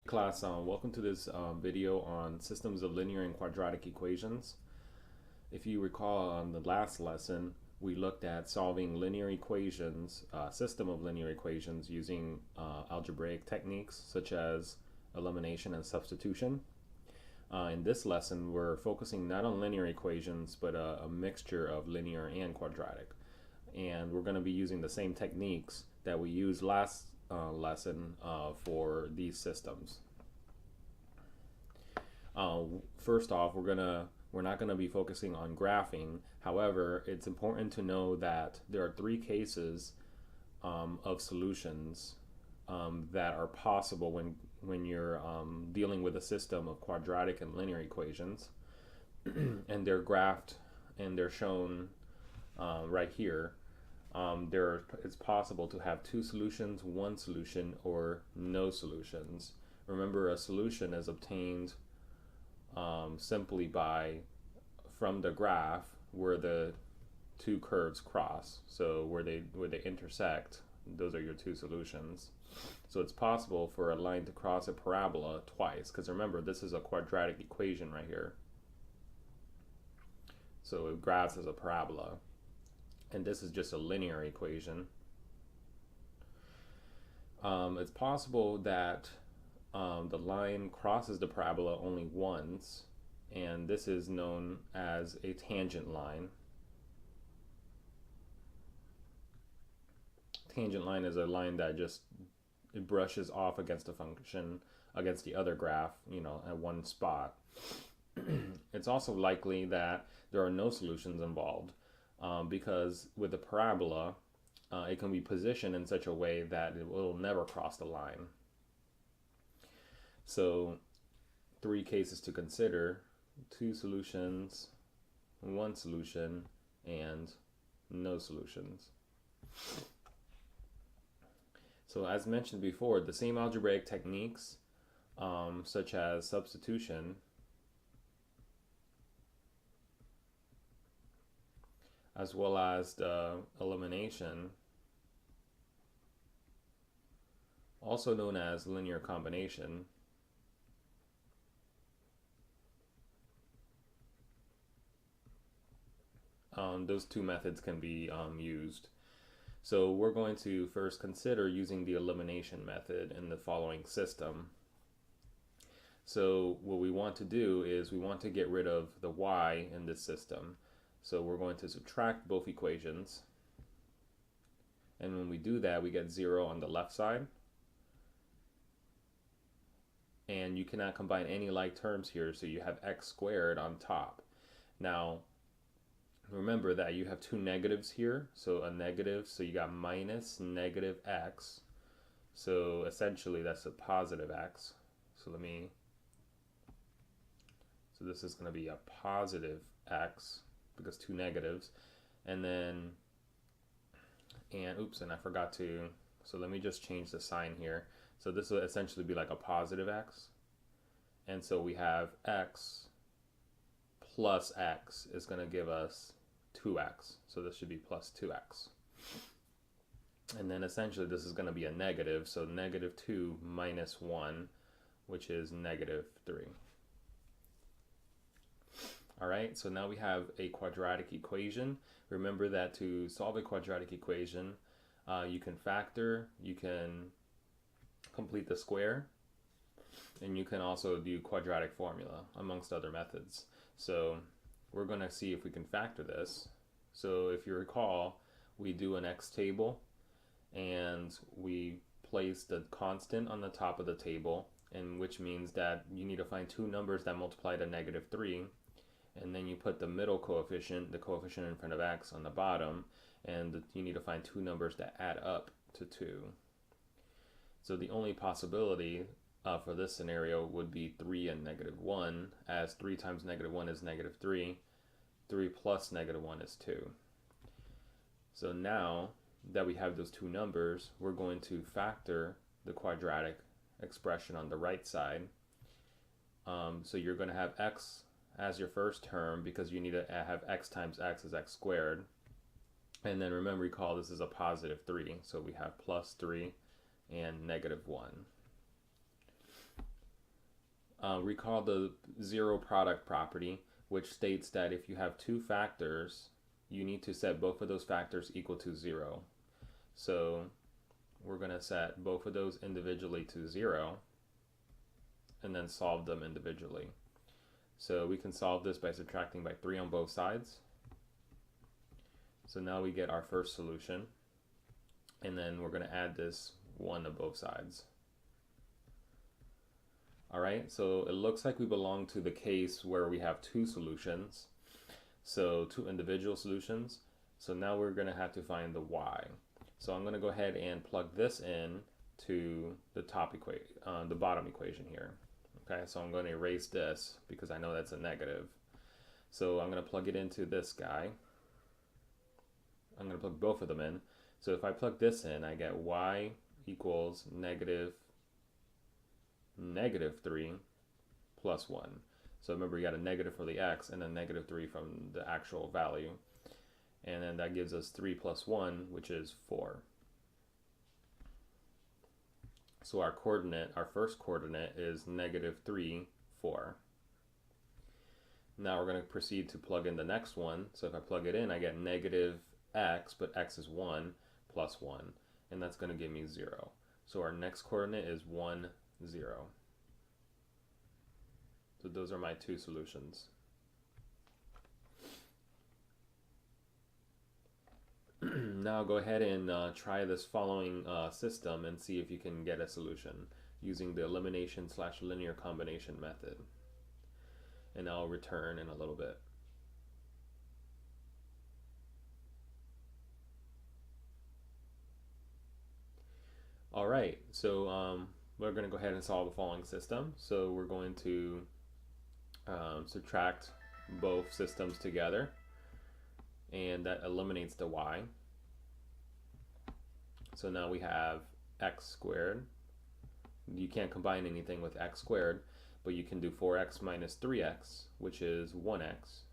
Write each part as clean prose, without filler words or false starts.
Class, welcome to this video on systems of linear and quadratic equations. If you recall, on the last lesson, we looked at solving linear equations, system of linear equations using algebraic techniques such as elimination and substitution. In this lesson, we're focusing not on linear equations, but a mixture of linear and quadratic. And we're going to be using the same techniques that we used last lesson for these systems. First off, we're not going to be focusing on graphing. However, it's important to know that there are three cases of solutions that are possible when you're dealing with a system of quadratic and linear equations, and they're graphed and they're shown right here. It's possible to have two solutions, one solution, or no solutions. Remember, a solution is obtained simply from the graph where the two curves cross. So where they intersect, those are your two solutions. So it's possible for a line to cross a parabola twice, because remember, this is a quadratic equation right here. So it graphs as a parabola. And this is just a linear equation. It's possible that the line crosses the parabola only once, and this is known as a tangent line. Tangent line is a line that it brushes off against a function, against the other graph, at one spot. It's also likely that there are no solutions involved. Because with a parabola, it can be positioned in such a way that it will never cross the line. So, three cases to consider: two solutions, one solution, and no solutions. So, as mentioned before, the same algebraic techniques, such as substitution, as well as the elimination, also known as linear combination, those two methods can be used. So we're going to first consider using the elimination method in the following system. So what we want to do is we want to get rid of the y in this system. So we're going to subtract both equations, and when we do that, we get 0 on the left side, and you cannot combine any like terms here, so you have x squared on top. Now remember that you have two negatives here, so a negative, so you got minus negative x, so essentially that's a positive x. So this is going to be a positive x, because two negatives, and I forgot to, so let me just change the sign here. So this will essentially be like a positive x, and so we have x plus x is going to give us 2x, so this should be plus 2x. And then essentially this is going to be a negative, so negative 2 minus 1, which is negative 3. Alright, so now we have a quadratic equation. Remember that to solve a quadratic equation, you can factor, you can complete the square, and you can also do quadratic formula, amongst other methods. So we're going to see if we can factor this. So if you recall, we do an x table, and we place the constant on the top of the table, and which means that you need to find two numbers that multiply to negative 3. And then you put the middle coefficient, the coefficient in front of x, on the bottom, and you need to find two numbers that add up to 2. So the only possibility for this scenario would be 3 and negative 1, as 3 times negative 1 is negative 3, 3 plus negative 1 is 2. So now that we have those two numbers, we're going to factor the quadratic expression on the right side. So you're going to have x as your first term, because you need to have x times x is x squared. And then recall this is a positive 3, so we have plus 3 and negative 1. recall the zero product property, which states that if you have two factors, you need to set both of those factors equal to 0. So we're going to set both of those individually to 0 and then solve them individually. So we can solve this by subtracting by 3 on both sides. So now we get our first solution, and then we're going to add this 1 to both sides. Alright, so it looks like we belong to the case where we have two solutions, so two individual solutions. So now we're going to have to find the y. So I'm going to go ahead and plug this in to the the bottom equation here. Okay, so I'm going to erase this because I know that's a negative. So I'm going to plug it into this guy. I'm going to plug both of them in. So if I plug this in, I get y equals negative 3 plus 1. So remember, you got a negative for the x and then negative 3 from the actual value. And then that gives us 3 plus 1, which is 4. So our coordinate, our first coordinate is negative 3, 4. Now we're going to proceed to plug in the next one. So if I plug it in, I get negative x, but x is 1, plus 1. And that's going to give me 0. So our next coordinate is 1, 0. So those are my two solutions. Now go ahead and try this following system and see if you can get a solution using the elimination/linear combination method. And I'll return in a little bit. Alright, so we're going to go ahead and solve the following system. So we're going to subtract both systems together, and that eliminates the y. So now we have x squared. You can't combine anything with x squared, but you can do 4x minus 3x, which is 1x.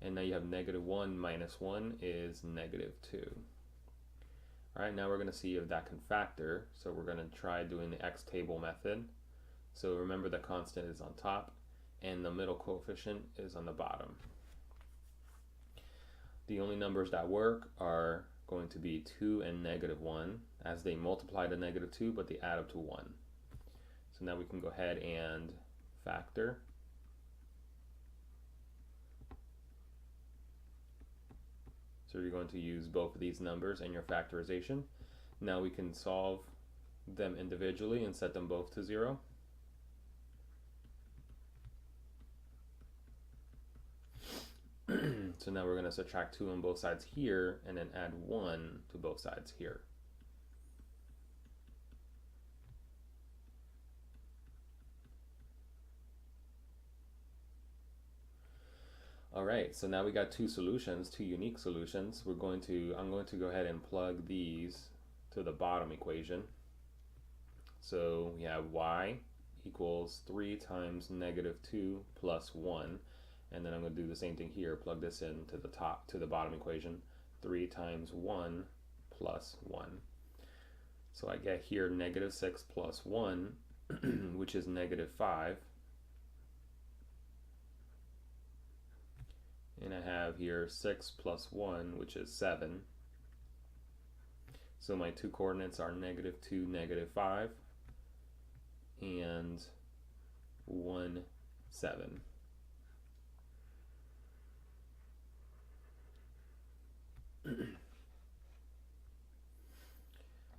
And now you have negative 1 minus 1 is negative 2. Alright, now we're going to see if that can factor. So we're going to try doing the x table method. So remember, the constant is on top and the middle coefficient is on the bottom. The only numbers that work are going to be 2 and negative 1, as they multiply to negative 2, but they add up to 1. So now we can go ahead and factor. So you're going to use both of these numbers in your factorization. Now we can solve them individually and set them both to 0. So now we're going to subtract 2 on both sides here and then add 1 to both sides here. Alright, so now we got two solutions, two unique solutions. I'm going to go ahead and plug these to the bottom equation. So we have y equals 3 times negative 2 plus 1. And then I'm going to do the same thing here, plug this in to the bottom equation, 3 times 1 plus 1. So I get here negative 6 plus 1, which is negative 5. And I have here 6 plus 1, which is 7. So my two coordinates are negative 2, negative 5, and 1, 7.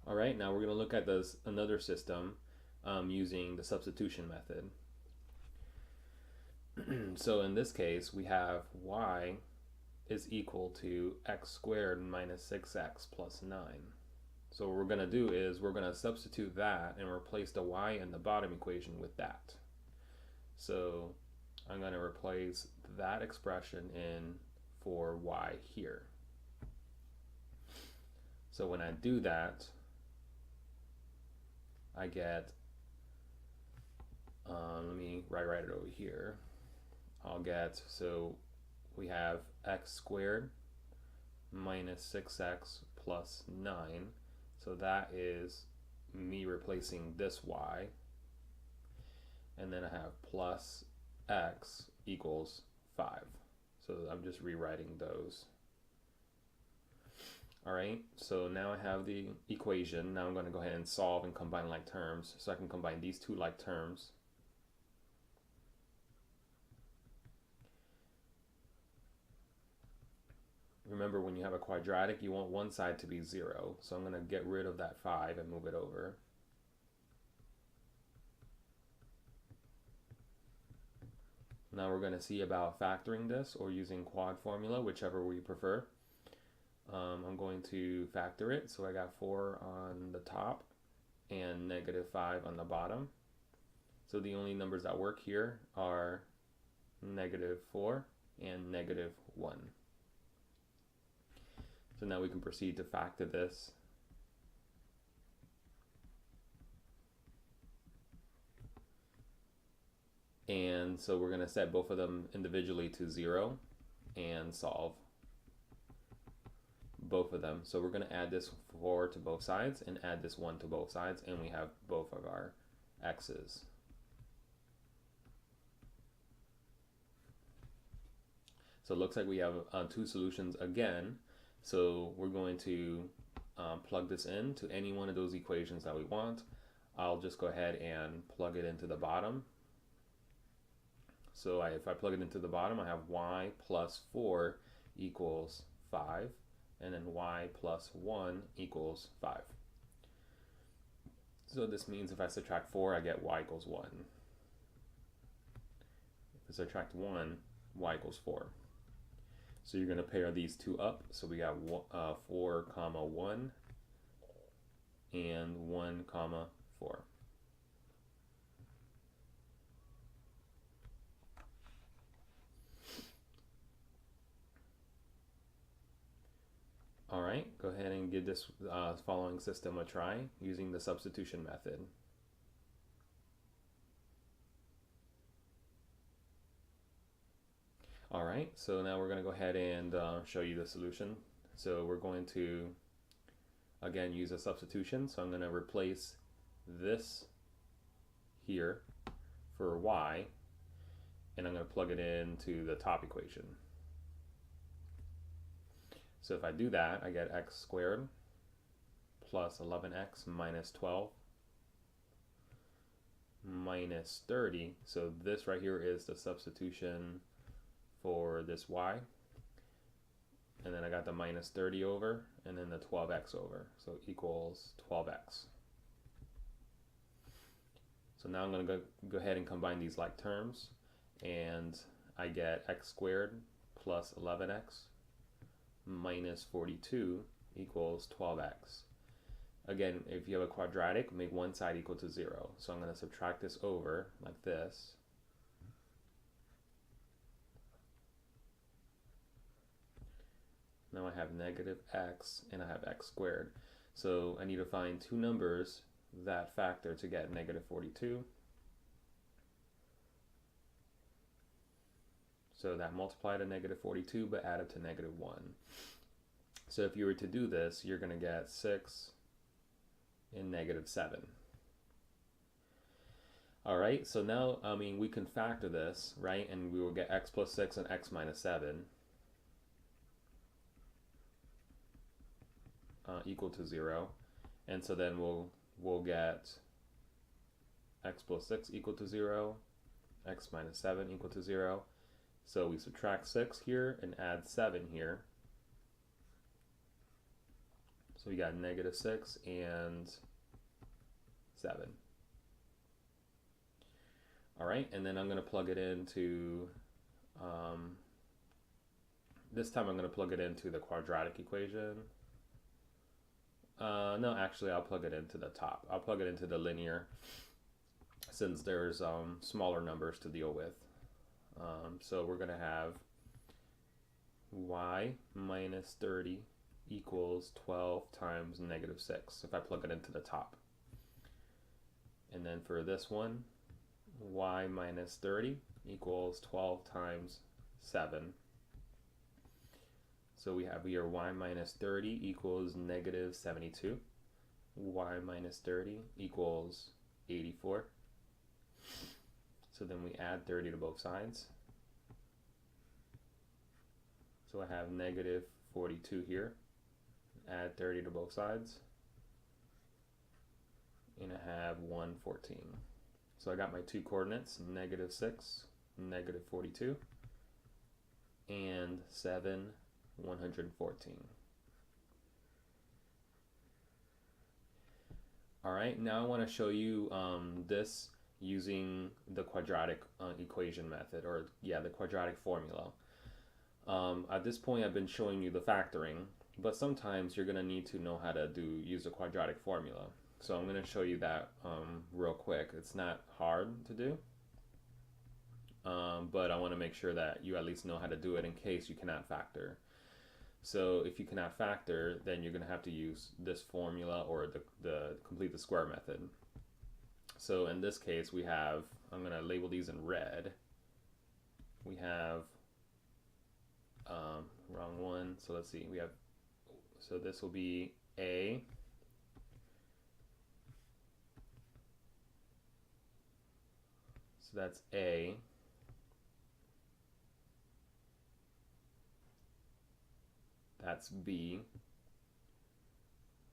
Alright, now we're going to look at another system using the substitution method. So in this case, we have y is equal to x squared minus 6x plus 9. So what we're going to do is we're going to substitute that and replace the y in the bottom equation with that. So I'm going to replace that expression in for y here. So when I do that, I get, let me write it over here. I'll get, so we have x squared minus 6x plus 9. So that is me replacing this y. and then I have plus x equals 5. So I'm just rewriting those. All right, so now I have the equation. Now I'm going to go ahead and solve and combine like terms. So I can combine these two like terms. Remember, when you have a quadratic, you want one side to be 0. So I'm going to get rid of that 5 and move it over. Now we're going to see about factoring this or using quad formula, whichever we prefer. I'm going to factor it. So I got 4 on the top and -5 on the bottom. So the only numbers that work here are -4 and -1. So now we can proceed to factor this. And so we're going to set both of them individually to 0 and solve both of them. So we're going to add this 4 to both sides and add this 1 to both sides, and we have both of our x's. So it looks like we have two solutions again. So we're going to plug this in to any one of those equations that we want. I'll just go ahead and plug it into the bottom. So if I plug it into the bottom, I have y plus 4 equals 5, and then y plus 1 equals 5. So this means if I subtract 4, I get y equals 1. If I subtract 1, y equals 4. So you're going to pair these two up. So we got 4 comma 1 and 1 comma 4. All right, go ahead and give this following system a try using the substitution method. All right, so now we're going to go ahead and show you the solution. So we're going to, again, use a substitution. So I'm going to replace this here for y, and I'm going to plug it into the top equation. So if I do that, I get x squared plus 11x minus 12 minus 30. So this right here is the substitution for this y. And then I got the minus 30 over, and then the 12x over. So equals 12x. So now I'm going to go ahead and combine these like terms, and I get x squared plus 11x minus 42 equals 12x. Again, if you have a quadratic, make one side equal to 0. So I'm going to subtract this over like this. Now I have negative x and I have x squared. So I need to find two numbers that factor to get negative 42. So that multiply to negative 42 but add it to negative 1. So if you were to do this, you're going to get 6 and negative 7. All right, so now, we can factor this, right? And we will get x plus 6 and x minus 7 equal to 0. And so then we'll get x plus 6 equal to 0, x minus 7 equal to 0. So we subtract 6 here and add 7 here. So we got negative 6 and 7. All right, and then I'm going to plug it into, this time I'm going to plug it into the quadratic equation. No, actually I'll plug it into the top. I'll plug it into the linear since there's smaller numbers to deal with. So we're going to have y minus 30 equals 12 times negative 6 if I plug it into the top. And then for this one, y minus 30 equals 12 times 7. So we have here y minus 30 equals negative 72. Y minus 30 equals 84. then we add 30 to both sides. So I have negative 42 here. Add 30 to both sides. And I have 114. So I got my two coordinates, negative 6, negative 42, and 7, 114. All right, now I want to show you this using the quadratic equation method, or the quadratic formula. At this point, I've been showing you the factoring, but sometimes you're going to need to know how to use the quadratic formula. So I'm going to show you that real quick. It's not hard to do, but I want to make sure that you at least know how to do it in case you cannot factor. So if you cannot factor, then you're going to have to use this formula or the complete the square method. So in this case, we have, I'm going to label these in red. We have, wrong one. So let's see, we have, so this will be A. So that's A. That's B.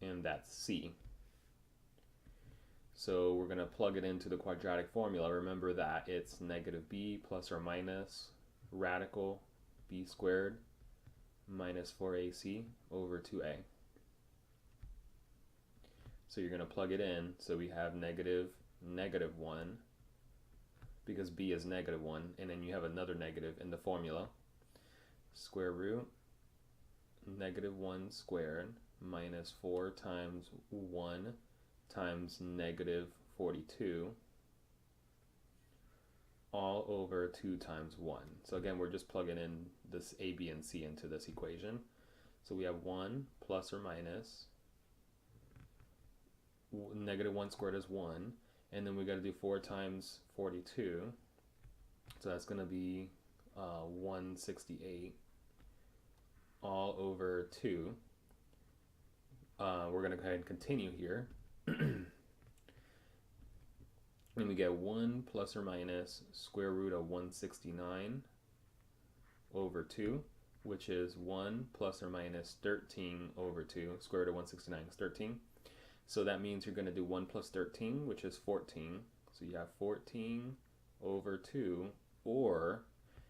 And that's C. So we're going to plug it into the quadratic formula. Remember that it's negative b plus or minus radical b squared minus 4ac over 2a. So you're going to plug it in. So we have negative 1, because b is negative 1, and then you have another negative in the formula. Square root negative 1 squared minus 4 times 1 times negative 42 all over 2 times 1. So again, we're just plugging in this a, b, and c into this equation. So we have 1 plus or minus negative 1 squared is 1, and then we got to do 4 times 42, so that's going to be 168 all over 2. We're going to go ahead and continue here. And we get 1 plus or minus square root of 169 over 2, which is 1 plus or minus 13 over 2. Square root of 169 is 13. So that means you're going to do 1 plus 13, which is 14. So you have 14 over 2, or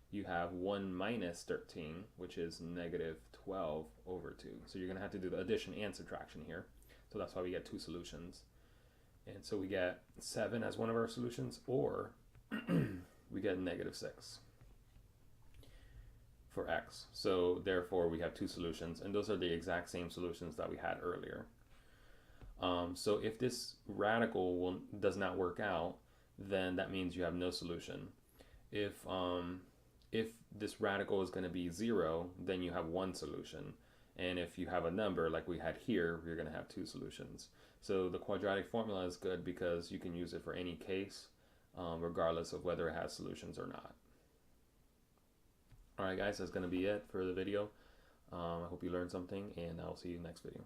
you have 1 minus 13, which is negative 12 over 2. So you're going to have to do the addition and subtraction here. So that's why we get two solutions. And so we get 7 as one of our solutions, or we get negative 6 for x. So therefore we have two solutions, and those are the exact same solutions that we had earlier. So if this radical does not work out, then that means you have no solution. If this radical is going to be 0, then you have one solution. And if you have a number like we had here, you're going to have two solutions. So the quadratic formula is good because you can use it for any case, regardless of whether it has solutions or not. Alright guys, that's going to be it for the video. I hope you learned something, and I'll see you next video.